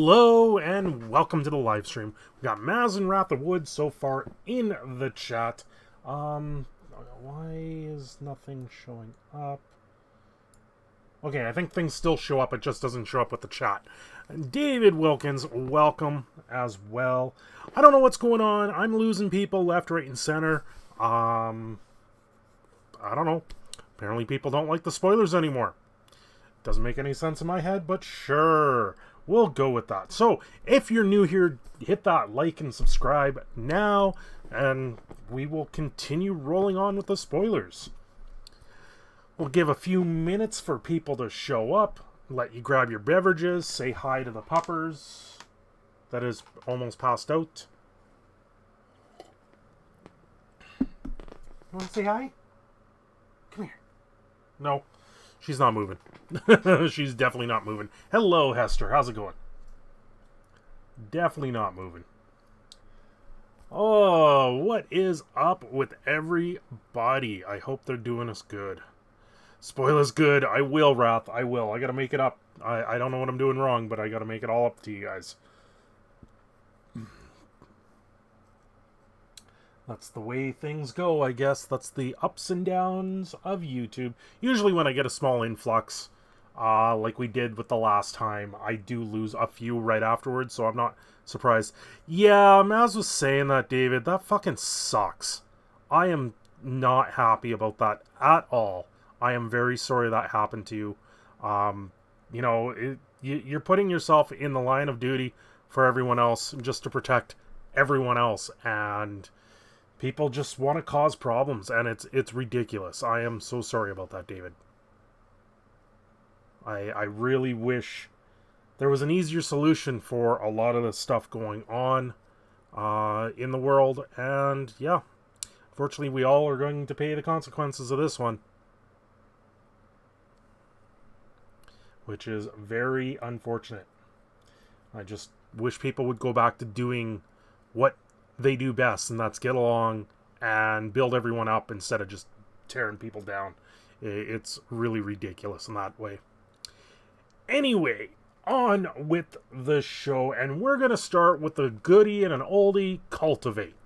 Hello and welcome to the live stream. We got Maz and Wrath of Wood so far in the chat. Why is nothing showing up? Okay, I think things still show up, it just doesn't show up with the chat. And David Wilkins, welcome as well. I don't know what's going on. I'm losing people left, right, and center. I don't know. Apparently people don't like the spoilers anymore. Doesn't make any sense in my head, but sure. We'll go with that. So, if you're new here, hit that like and subscribe now, and we will continue rolling on with the spoilers. We'll give a few minutes for people to show up, let you grab your beverages, say hi to the puppers. That is almost passed out. You want to say hi? Come here. No. She's not moving. She's definitely not moving. Hello, Hester. How's it going? Definitely not moving. Oh, what is up with everybody? I hope they're doing us good. Spoil us good. I will, Wrath. I will. I gotta make it up. I don't know what I'm doing wrong, but I gotta make it all up to you guys. That's the way things go, I guess. That's the ups and downs of YouTube. Usually when I get a small influx, like we did with the last time, I do lose a few right afterwards, so I'm not surprised. Yeah, Maz was saying that, David. That fucking sucks. I am not happy about that at all. I am very sorry that happened to you. You know, you're putting yourself in the line of duty for everyone else just to protect everyone else, and people just want to cause problems, and it's ridiculous. I am so sorry about that, David. I really wish there was an easier solution for a lot of the stuff going on in the world, and yeah, unfortunately we all are going to pay the consequences of this one, which is very unfortunate. I just wish people would go back to doing what they do best, and that's get along and build everyone up instead of just tearing people down. It's really ridiculous in that way. Anyway, on with the show, and we're going to start with a goodie and an oldie, Cultivate.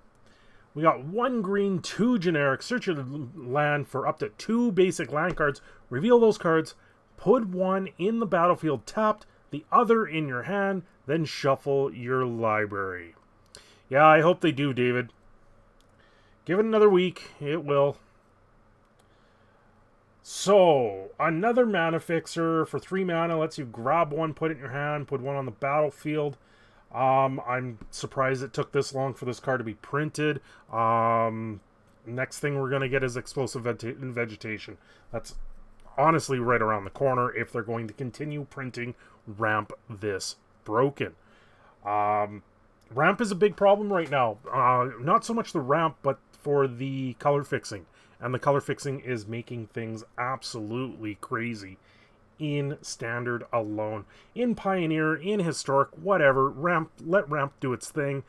We got 1 green, 2 generic, search your land for up to 2 basic land cards, reveal those cards, put one in the battlefield tapped, the other in your hand, then shuffle your library. Yeah, I hope they do, David. Give it another week. It will. So, another mana fixer for 3 mana. Lets you grab one, put it in your hand, put one on the battlefield. I'm surprised it took this long for this card to be printed. Next thing we're going to get is Explosive Vegetation. That's honestly right around the corner if they're going to continue printing Ramp this broken. Ramp is a big problem right now. Not so much the ramp, but for the color fixing. And the color fixing is making things absolutely crazy in Standard alone. In Pioneer, in Historic, whatever, let Ramp do its thing.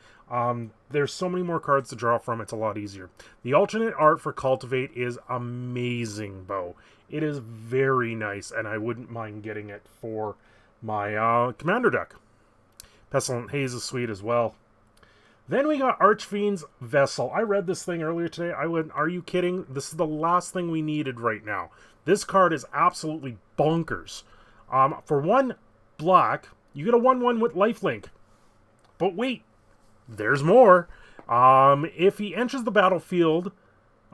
There's so many more cards to draw from, it's a lot easier. The alternate art for Cultivate is amazing, Bo. It is very nice, and I wouldn't mind getting it for my Commander deck. Pestilent Haze is sweet as well. Then we got Archfiend's Vessel. I read this thing earlier today. I went, are you kidding? This is the last thing we needed right now. This card is absolutely bonkers. For 1 black, you get a 1/1 with lifelink. But wait, there's more. If he enters the battlefield,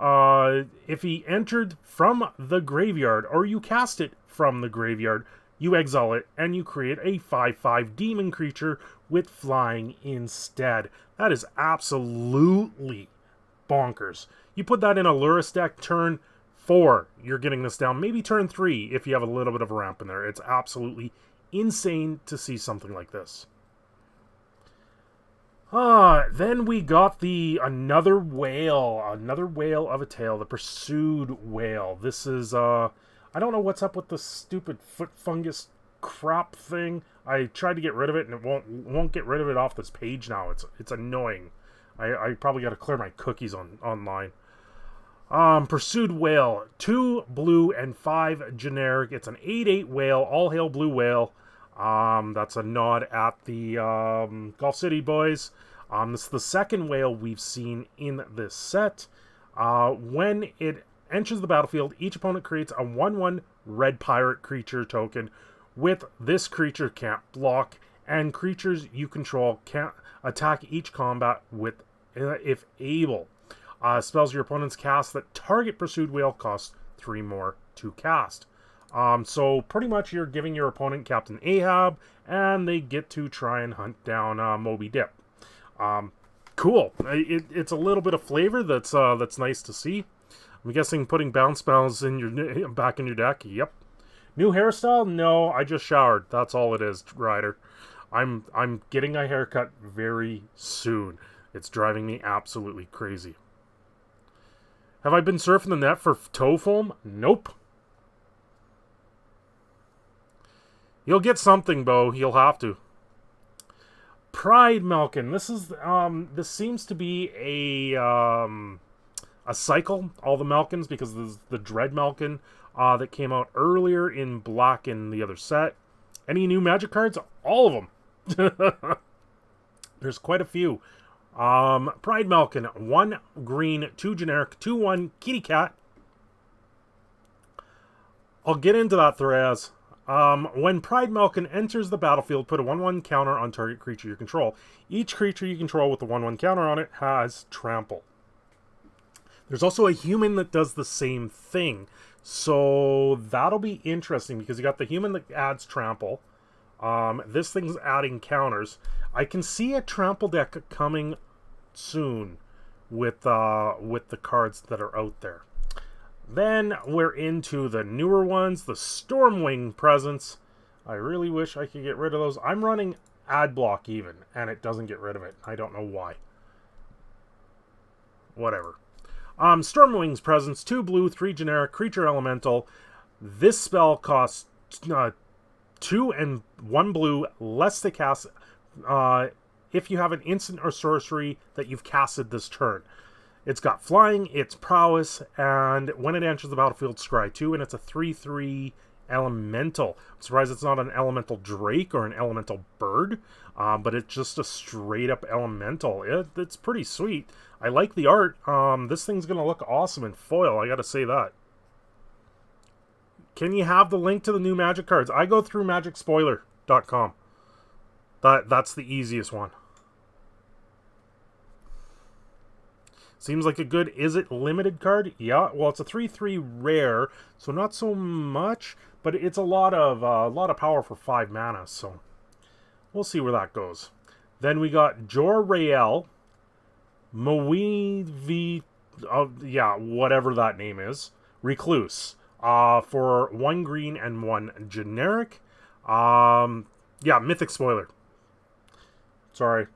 if he entered from the graveyard, or you cast it from the graveyard, you exile it, and you create a 5/5 demon creature with flying instead. That is absolutely bonkers. You put that in a Lurrus deck turn 4, you're getting this down. Maybe turn 3 if you have a little bit of a ramp in there. It's absolutely insane to see something like this. Then we got another whale of a tale, the Pursued Whale. This is, I don't know what's up with the stupid foot fungus crap thing. I tried to get rid of it, and it won't get rid of it off this page now. It's annoying. I probably got to clear my cookies online. Pursued Whale, 2 blue and 5 generic. It's an 8/8 whale, all hail blue whale. That's a nod at the Gulf City boys. This is the second whale we've seen in this set. When it enters the battlefield, each opponent creates a 1/1 red pirate creature token with this creature can't block, and creatures you control can't attack each combat with if able. Spells your opponents cast that target pursued whale cost 3 more to cast. So pretty much you're giving your opponent Captain Ahab, and they get to try and hunt down Moby Dick. Cool. It's a little bit of flavor that's nice to see. I'm guessing putting bounce spells in your back in your deck. Yep. New hairstyle? No, I just showered. That's all it is, Ryder. I'm getting a haircut very soon. It's driving me absolutely crazy. Have I been surfing the net for toe foam? Nope. You'll get something, Bo. You'll have to. Pride Malkin. This seems to be a cycle. All the Malkins, because there's the Dread Malkin that came out earlier in black in the other set. Any new Magic cards? All of them. There's quite a few. Pride Malkin, 1 green, 2 generic, 2/1 kitty cat. I'll get into that, Thraz. When Pride Malkin enters the battlefield, put a 1/1 counter on target creature you control. Each creature you control with a 1/1 counter on it has trample. There's also a human that does the same thing. So that'll be interesting because you got the human that adds trample. This thing's adding counters. I can see a trample deck coming soon with the cards that are out there. Then we're into the newer ones, the Stormwing presents. I really wish I could get rid of those. I'm running ad block even, and it doesn't get rid of it. I don't know why. Whatever. Stormwing's presence, 2 blue, 3 generic, creature elemental. This spell costs 2 and 1 blue, less to cast if you have an instant or sorcery that you've casted this turn. It's got flying, it's prowess, and when it enters the battlefield, scry 2, and it's a 3/3 elemental. I'm surprised it's not an elemental drake or an elemental bird, but it's just a straight up elemental. It's pretty sweet. I like the art. This thing's going to look awesome in foil, I gotta say that. Can you have the link to the new Magic cards? I go through magicspoiler.com. That's the easiest one. Seems like a good is it limited card? Yeah, well, it's a 3/3 rare, so not so much, but it's a lot of power for 5 mana, so we'll see where that goes. Then we got Jor-Rael, Moevi, yeah, whatever that name is, Recluse, for 1 green and 1 generic. Yeah, Mythic spoiler. Sorry.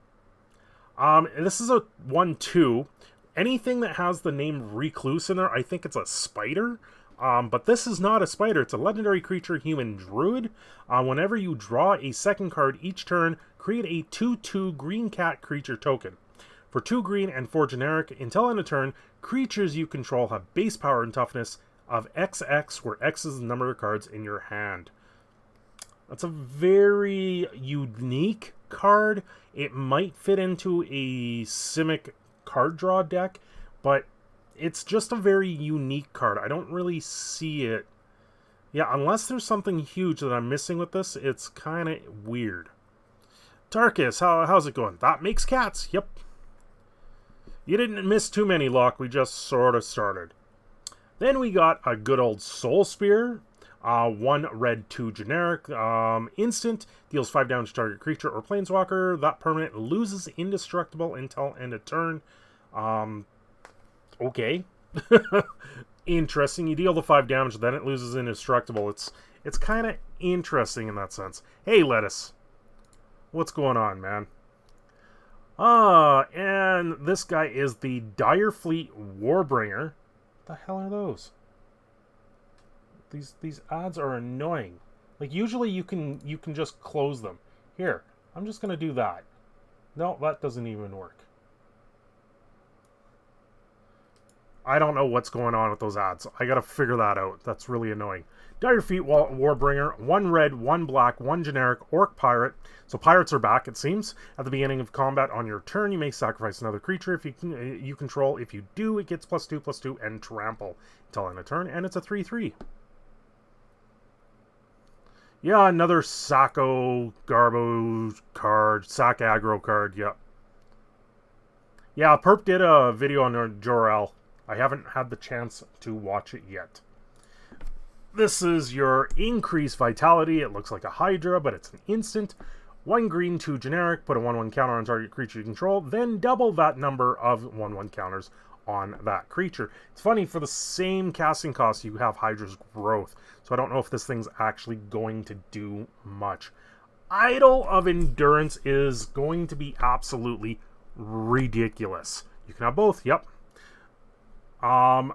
This is a 1/2. Anything that has the name Recluse in there, I think it's a spider. But this is not a spider. It's a legendary creature, human druid. Whenever you draw a second card each turn, create a 2/2 green cat creature token. For 2 green and 4 generic, until end of turn, creatures you control have base power and toughness of XX, where X is the number of cards in your hand. That's a very unique card. It might fit into a Simic card draw deck, but it's just a very unique card. I don't really see it. Yeah, unless there's something huge that I'm missing with this, it's kind of weird. Tarkus, how's it going? That makes cats. Yep. You didn't miss too many, Locke. We just sort of started. Then we got a good old Soul Spear. 1 red, 2 generic. Instant. Deals 5 damage to target creature or planeswalker. That permanent loses indestructible until end of turn. Okay. Interesting. You deal the 5 damage, then it loses indestructible. It's kind of interesting in that sense. Hey, Lettuce. What's going on, man? And this guy is the Direfleet Warbringer. What the hell are those? These ads are annoying. Like, usually you can just close them. Here, I'm just gonna do that. No, that doesn't even work. I don't know what's going on with those ads. I gotta figure that out. That's really annoying. Dire Feet Warbringer, 1 red, 1 black, 1 generic, Orc Pirate. So pirates are back, it seems. At the beginning of combat on your turn, you may sacrifice another creature if you control. If you do, it gets +2/+2 and trample until end of turn, and it's a 3/3. Yeah, another Sacco Garbo card, Sac Aggro card, yep. Yeah, Perp did a video on Jor-El. I haven't had the chance to watch it yet. This is your increased vitality. It looks like a Hydra, but it's an instant. 1 green, 2 generic. Put a 1/1 counter on target creature you control. Then double that number of 1/1 counters on that creature. It's funny, for the same casting cost, you have Hydra's Growth. So I don't know if this thing's actually going to do much. Idol of Endurance is going to be absolutely ridiculous. You can have both, yep. 1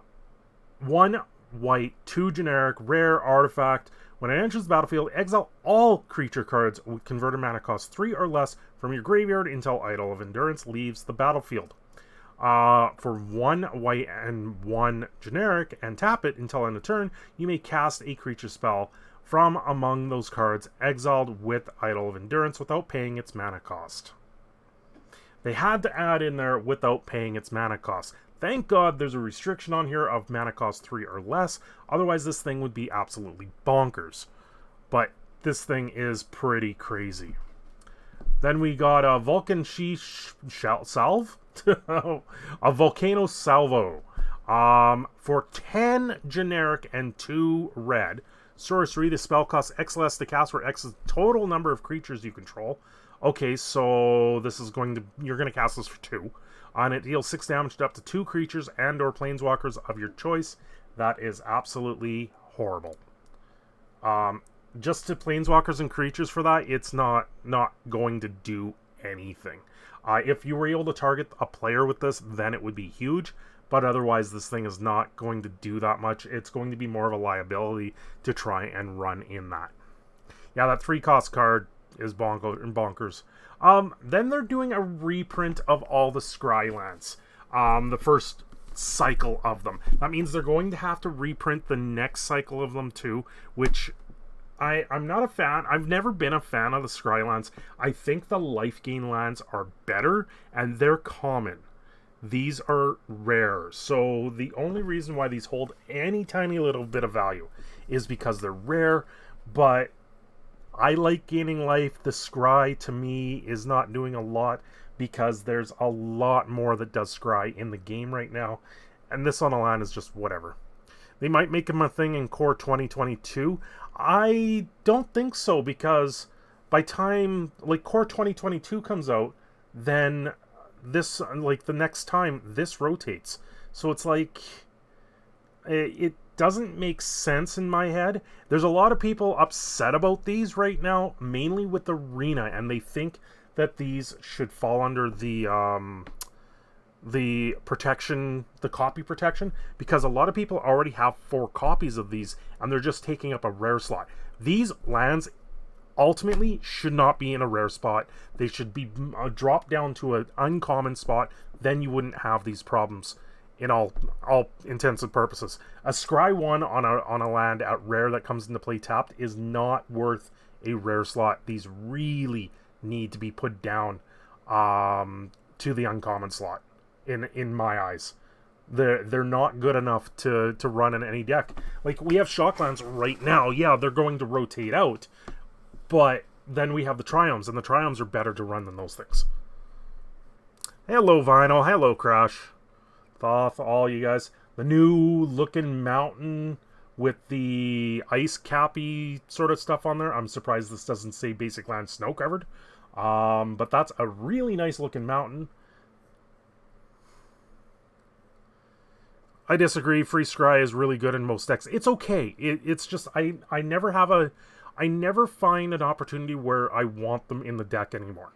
white, 2 generic, rare artifact. When it enters the battlefield, exile all creature cards with converted mana cost 3 or less from your graveyard until Idol of Endurance leaves the battlefield. For 1 white and 1 generic, and tap it until end of turn, you may cast a creature spell from among those cards exiled with Idol of Endurance without paying its mana cost. They had to add in there without paying its mana cost. Thank God there's a restriction on here of mana cost 3 or less. Otherwise, this thing would be absolutely bonkers. But this thing is pretty crazy. Then we got a Vulcan Salve? A Volcano Salvo. For 10 generic and 2 red. Sorcery, the spell costs X less to cast, where X is the total number of creatures you control. Okay, so this is you're going to cast this for 2. And it deals 6 damage to up to 2 creatures and or planeswalkers of your choice. That is absolutely horrible. Just to planeswalkers and creatures for that, it's not going to do anything. If you were able to target a player with this, then it would be huge. But otherwise, this thing is not going to do that much. It's going to be more of a liability to try and run in that. Yeah, that 3-cost card is bonkers. Then they're doing a reprint of all the Scry lands. The first cycle of them. That means they're going to have to reprint the next cycle of them too, which I'm not a fan. I've never been a fan of the Scry lands. I think the life gain lands are better, and they're common. These are rare. So the only reason why these hold any tiny little bit of value is because they're rare, but I like gaining life. The Scry, to me, is not doing a lot because there's a lot more that does Scry in the game right now. And this on a land is just whatever. They might make him a thing in Core 2022. I don't think so, because by time, like, Core 2022 comes out, then this, like, the next time, this rotates. So it's like, it doesn't make sense in my head. There's a lot of people upset about these right now, mainly with Arena, and they think that these should fall under the protection, the copy protection, because a lot of people already have 4 copies of these, and they're just taking up a rare slot. These lands ultimately should not be in a rare spot. They should be dropped down to an uncommon spot. Then you wouldn't have these problems in all intents and purposes. A Scry 1 on a land at rare that comes into play tapped is not worth a rare slot. These really need to be put down to the uncommon slot, in my eyes. They're not good enough to run in any deck. Like, we have Shocklands right now. Yeah, they're going to rotate out, but then we have the Triomes, and the Triomes are better to run than those things. Hello, Vinyl. Hello, Crash. Thoth, all you guys. The new looking mountain with the ice cappy sort of stuff on there. I'm surprised this doesn't say basic land snow covered. But that's a really nice looking mountain. I disagree. Free Scry is really good in most decks. It's okay. It's just I never find an opportunity where I want them in the deck anymore.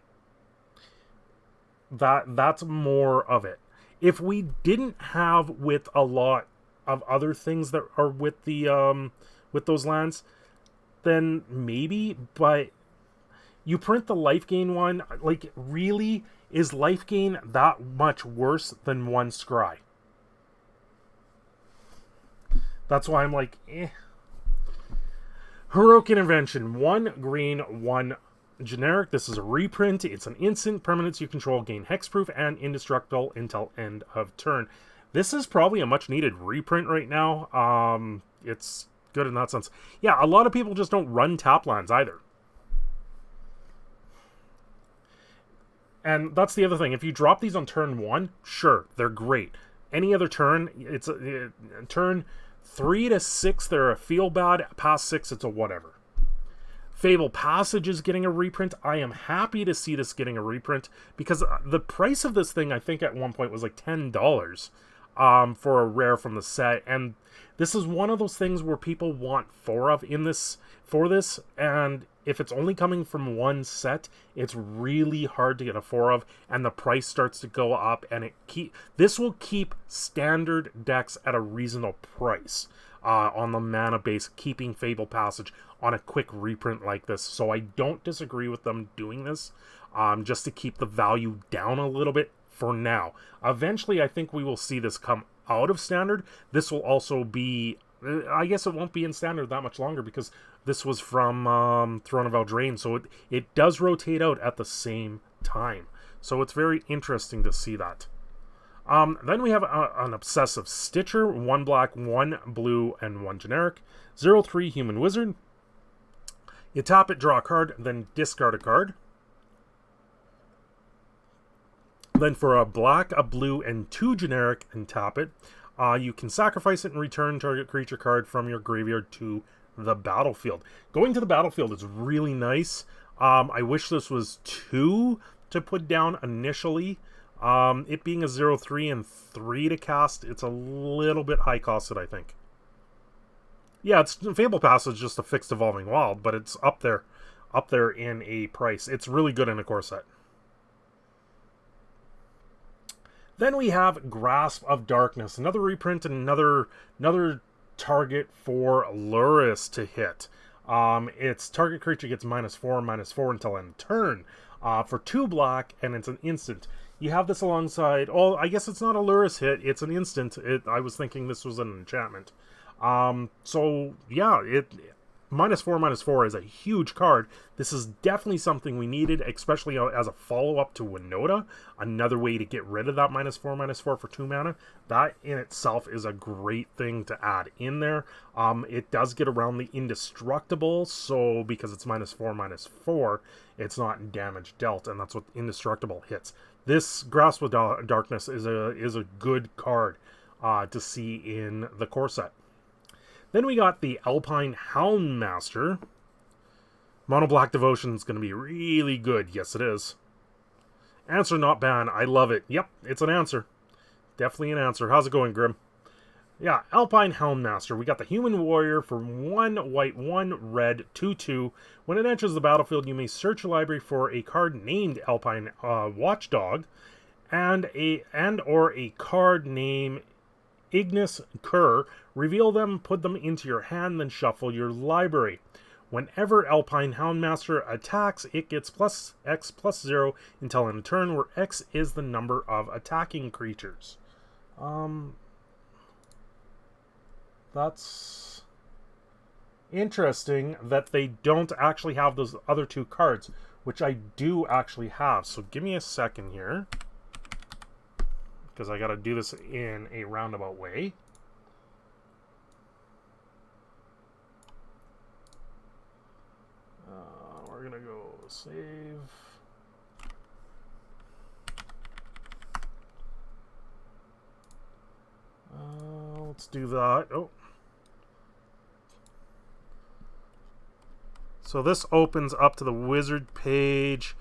That's more of it. If we didn't have with a lot of other things that are with the with those lands, then maybe, but you print the life gain one, like, really, is life gain that much worse than 1 Scry? That's why I'm like, eh. Heroic Intervention. 1 green, 1 generic. This is a reprint. It's an instant permanence you control, gain hexproof and indestructible until end of turn. This is probably a much needed reprint right now. It's good in that sense. Yeah, a lot of people just don't run tap lands either. And that's the other thing. If you drop these on turn 1, sure, they're great. Any other turn, it's a turn 3 to 6, they're a feel bad. Past 6, it's a whatever. Fable Passage is getting a reprint. I am happy to see this getting a reprint because the price of this thing, I think at one point, was like $10 for a rare from the set. And this is one of those things where people want 4 of in this for this, and if it's only coming from one set, it's really hard to get a 4 of, and the price starts to go up, and this will keep standard decks at a reasonable price on the mana base, keeping Fable Passage on a quick reprint like this. So I don't disagree with them doing this, just to keep the value down a little bit for now. Eventually, I think we will see this come out of standard. This will also be, I guess it won't be in standard that much longer because this was from Throne of Eldraine, so it does rotate out at the same time. So it's very interesting to see that. Then we have an Obsessive Stitcher, 1 black, 1 blue, and 1 generic. 0/3 Human Wizard. You tap it, draw a card, then discard a card. Then for a black, a blue, and 2 generic, and tap it, you can sacrifice it and return target creature card from your graveyard to the battlefield. Going to the battlefield is really nice. I wish this was 2 to put down initially. It being a 0/3 and 3 to cast, it's a little bit high costed, I think. Yeah, it's Fable Passage, just a fixed Evolving Wild, but it's up there in a price. It's really good in a core set. Then we have Grasp of Darkness, another reprint and another target for Lurrus to hit. Its target creature gets -4/-4 until end turn for 2 black, and it's an instant. You have this alongside, oh, I guess it's not a Lurrus hit, it's an instant. I was thinking this was an enchantment. So yeah, -4/-4 is a huge card. This is definitely something we needed, especially as a follow-up to Winota. Another way to get rid of that -4/-4 for 2 mana. That in itself is a great thing to add in there. It does get around the indestructible, so because it's -4/-4, it's not damage dealt, and that's what indestructible hits. This Grasp of Darkness is a good card to see in the core set. Then we got the Alpine Houndmaster. Mono Black Devotion is going to be really good. Yes, it is. Answer not ban. I love it. Yep, it's an answer. Definitely an answer. How's it going, Grim? Yeah, Alpine Houndmaster. We got the Human Warrior for 1 white, 1 red, 2/2. When it enters the battlefield, you may search your library for a card named Alpine Watchdog and or a card named Ignis Kerr. Reveal them, put them into your hand, then shuffle your library. Whenever Alpine Houndmaster attacks, it gets +X/+0 until end of turn, where X is the number of attacking creatures. That's interesting that they don't actually have those other 2 cards, which I do actually have. So give me a second here, because I got to do this in a roundabout way. We're going to go save. Let's do that. Oh. So this opens up to the wizard page,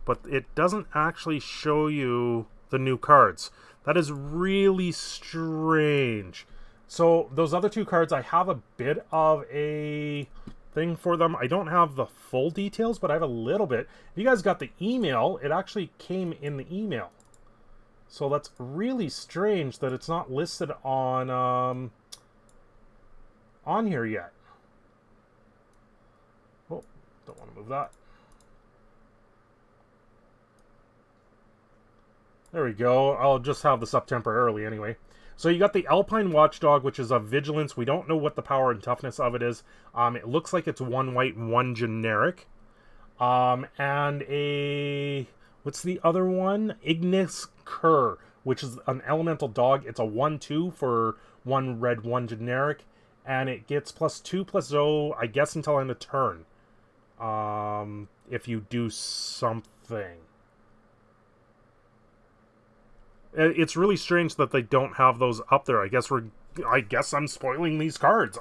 but it doesn't actually show you the new cards. That is really strange. So those other 2 cards, I have a bit of a thing for them. I don't have the full details, but I have a little bit. If you guys got the email, it actually came in the email. So that's really strange that it's not listed on here yet. Oh, don't want to move that. There we go. I'll just have this up temporarily anyway. So you got the Alpine Watchdog, which is a vigilance. We don't know what the power and toughness of it is. It looks like it's 1 white, 1 generic. And a... What's the other one? Ignis Cur, which is an elemental dog. It's a 1/2 for 1 red, 1 generic. And it gets +2/+0, I guess, until end of turn. If you do something. It's really strange that they don't have those up there. I guess I'm spoiling these cards.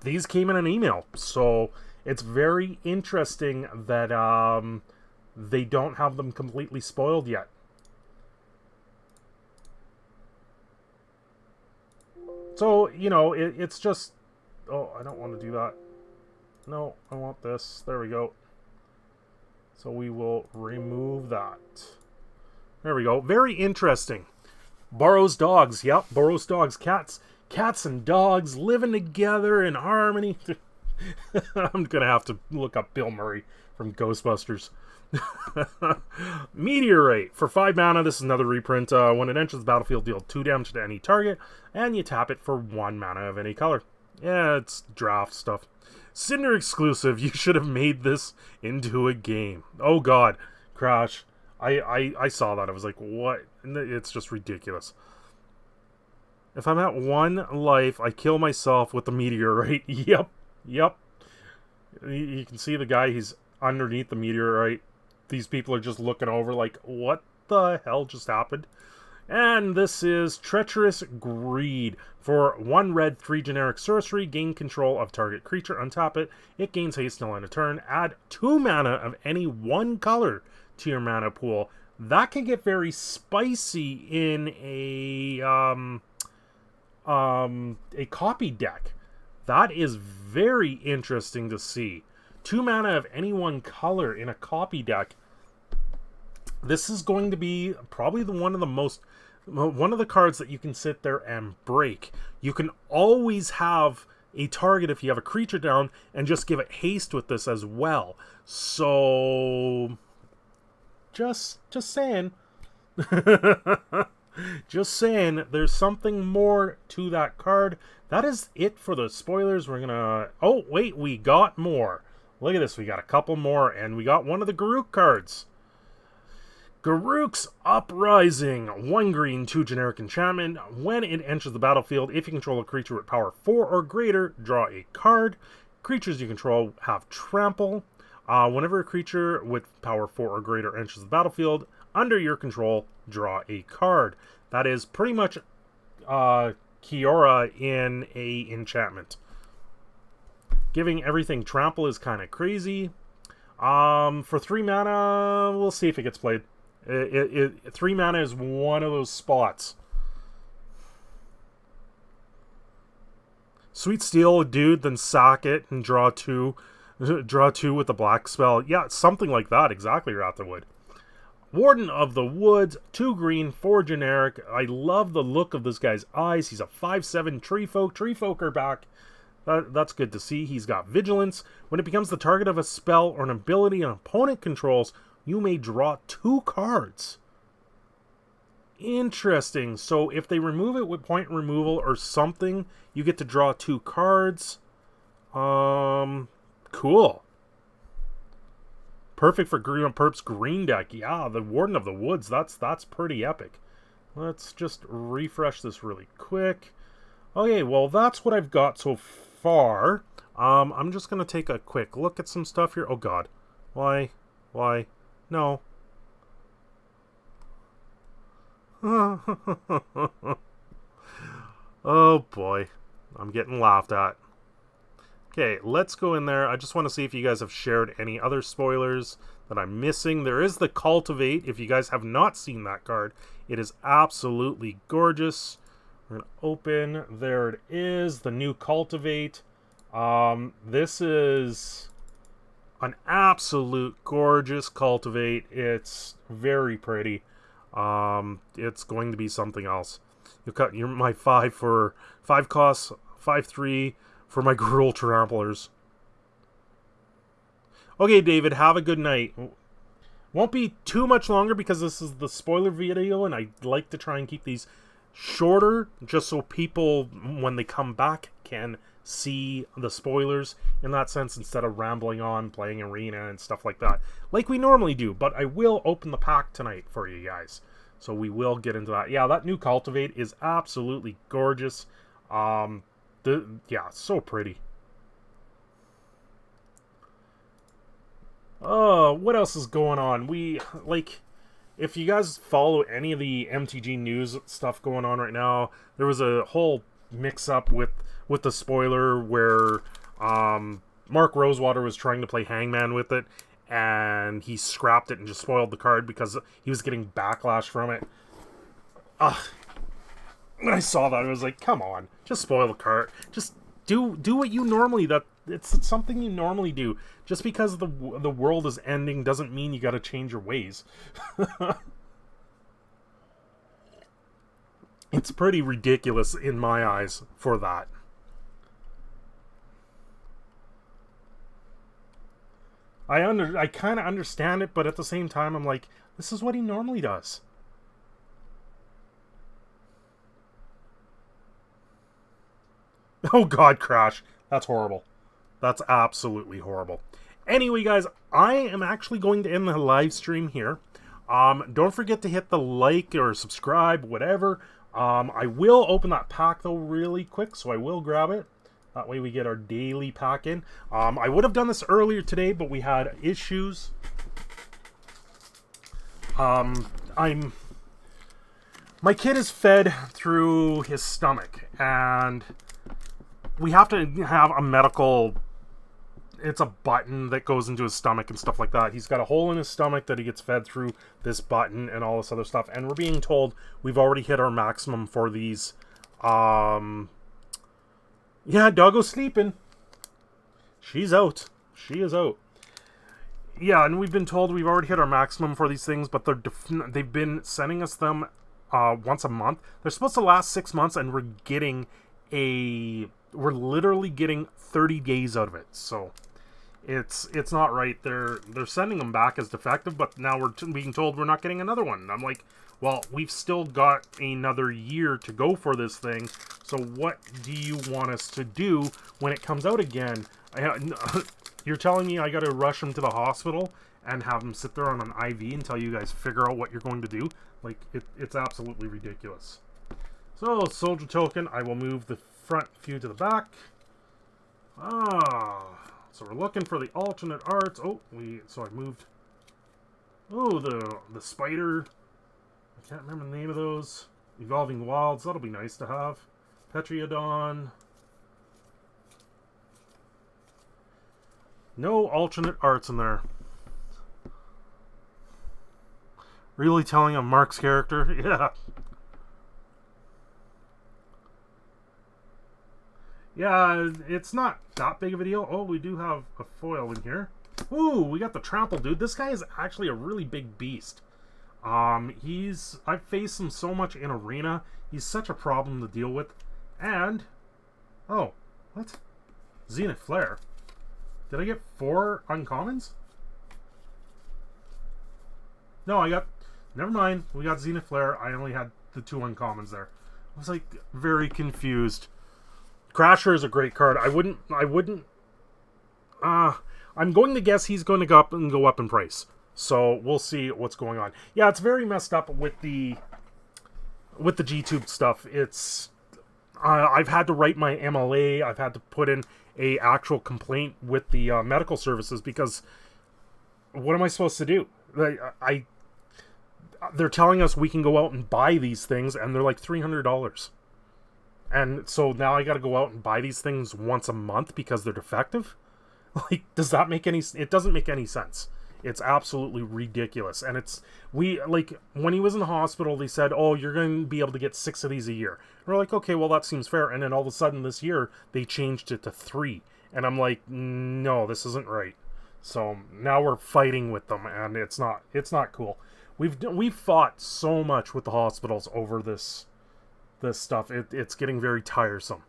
These came in an email, so it's very interesting that they don't have them completely spoiled yet. So, you know, it's just... Oh, I don't want to do that. No, I want this. There we go. So we will remove that. There we go. Very interesting. Burroughs dogs. Yep, Burroughs dogs. Cats and dogs living together in harmony. I'm going to have to look up Bill Murray from Ghostbusters. Meteorite. For 5 mana, this is another reprint. When it enters the battlefield, deal 2 damage to any target, and you tap it for 1 mana of any color. Yeah, it's draft stuff. Cinder exclusive. You should have made this into a game. Oh god. Crash. I saw that. I was like, what? It's just ridiculous. If I'm at 1 life, I kill myself with the meteorite. Yep. Yep. You can see the guy, he's underneath the meteorite. These people are just looking over like, what the hell just happened? And this is Treacherous Greed. For 1 red, 3 generic sorcery, gain control of target creature. Untap it. It gains haste till end of turn. Add 2 mana of any 1 color to your mana pool. That can get very spicy in a copy deck. That is very interesting to see. 2 mana of any 1 color in a copy deck. This is going to be probably one of the cards that you can sit there and break. You can always have a target if you have a creature down and just give it haste with this as well. So just saying. Just saying, there's something more to that card. That is it for the spoilers. We're gonna... Oh, wait, we got more. Look at this, we got a couple more, and we got one of the Garruk cards. Garruk's Uprising. 1 green, 2 generic enchantment. When it enters the battlefield, if you control a creature with power 4 or greater, draw a card. Creatures you control have trample. Whenever a creature with power 4 or greater enters the battlefield, under your control, draw a card. That is pretty much Kiora in a enchantment. Giving everything trample is kind of crazy. For 3 mana, we'll see if it gets played. 3 mana is one of those spots. Sweet Steel, dude, then sack it and draw 2. Draw 2 with the black spell. Yeah, something like that. Exactly, Ratherwood. Warden of the Woods, 2 green, 4 generic. I love the look of this guy's eyes. He's a 5/7 tree folk. Tree folk are back. That's good to see. He's got vigilance. When it becomes the target of a spell or an ability an opponent controls, you may draw 2 cards. Interesting. So if they remove it with point removal or something, you get to draw 2 cards. Cool. Perfect for Green Perp's green deck. Yeah, the Warden of the Woods. That's pretty epic. Let's just refresh this really quick. Okay, well, that's what I've got so far. I'm just going to take a quick look at some stuff here. Oh, God. Why? No. Oh, boy. I'm getting laughed at. Okay, let's go in there. I just want to see if you guys have shared any other spoilers that I'm missing. There is the Cultivate. If you guys have not seen that card, it is absolutely gorgeous. We're going to open. There it is, the new Cultivate. This is an absolute gorgeous Cultivate. It's very pretty. It's going to be something else. You cut my 5 for 5 costs, 5/3 for my Gruul Tramplers. Okay, David, have a good night. Won't be too much longer because this is the spoiler video, and I like to try and keep these shorter, just so people, when they come back, can see the spoilers in that sense, instead of rambling on, playing arena and stuff like that, like we normally do. But I will open the pack tonight for you guys, so we will get into that. Yeah, that new Cultivate is absolutely gorgeous. Yeah, so pretty. Oh, what else is going on? If you guys follow any of the MTG news stuff going on right now, there was a whole mix-up with the spoiler where Mark Rosewater was trying to play Hangman with it, and he scrapped it and just spoiled the card because he was getting backlash from it. When I saw that, I was like, come on, just spoil the card. Just do what you normally... It's something you normally do. Just because the world is ending doesn't mean you gotta change your ways. It's pretty ridiculous in my eyes for that. I kind of understand it, but at the same time, I'm like, this is what he normally does. Oh God, Crash. That's horrible. That's absolutely horrible. Anyway, guys, I am actually going to end the live stream here. Don't forget to hit the like or subscribe, whatever. I will open that pack, though, really quick, so I will grab it. That way we get our daily pack in. I would have done this earlier today, but we had issues. My kid is fed through his stomach, and we have to have a medical... It's a button that goes into his stomach and stuff like that. He's got a hole in his stomach that he gets fed through this button and all this other stuff. And we're being told we've already hit our maximum for these. Yeah, Doggo's sleeping. She's out. She is out. Yeah, and we've been told we've already hit our maximum for these things, but they've been sending us them once a month. They're supposed to last 6 months, and we're literally getting 30 days out of it. So it's not right. They're sending them back as defective, but now we're being told we're not getting another one. I'm like, well, we've still got another year to go for this thing, so what do you want us to do when it comes out again? You're telling me I gotta rush them to the hospital and have them sit there on an IV until you guys figure out what you're going to do? Like, it's absolutely ridiculous. So, soldier token, I will move the front few to the back. So we're looking for the alternate arts. So I moved. Oh, the spider. I can't remember the name of those. Evolving Wilds. That'll be nice to have. Petriodon. No alternate arts in there. Really telling a Mark's character? Yeah. Yeah, it's not that big of a deal. Oh, we do have a foil in here. Ooh, we got the trample dude. This guy is actually a really big beast. I've faced him so much in arena. He's such a problem to deal with. And, oh, what? Zenith Flare. Did I get 4 uncommons? No, never mind. We got Zenith Flare. I only had the 2 uncommons there. I was like very confused. Crasher is a great card. I'm going to guess he's going to go up in price. So we'll see what's going on. Yeah, it's very messed up with the G-Tube stuff. I've had to write my MLA. I've had to put in a actual complaint with the medical services, because what am I supposed to do? They're telling us we can go out and buy these things, and they're like $300. And so now I got to go out and buy these things once a month because they're defective? Like, does that make any... It doesn't make any sense. It's absolutely ridiculous. And when he was in the hospital, they said, oh, you're going to be able to get 6 of these a year. And we're like, okay, well, that seems fair. And then all of a sudden this year, they changed it to 3. And I'm like, no, this isn't right. So now we're fighting with them, and it's not cool. We've fought so much with the hospitals over this stuff. It's getting very tiresome.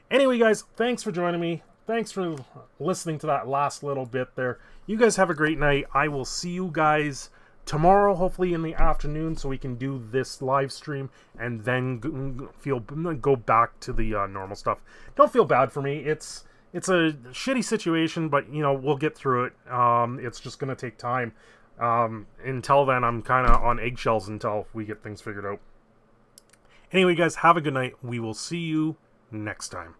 Anyway, guys, thanks for joining me. Thanks for listening to that last little bit there. You guys have a great night. I will see you guys tomorrow, hopefully in the afternoon, so we can do this live stream and then go back to the normal stuff. Don't feel bad for me. It's a shitty situation, but you know, we'll get through it. It's just gonna take time. Until then, I'm kind of on eggshells until we get things figured out. Anyway, guys, have a good night. We will see you next time.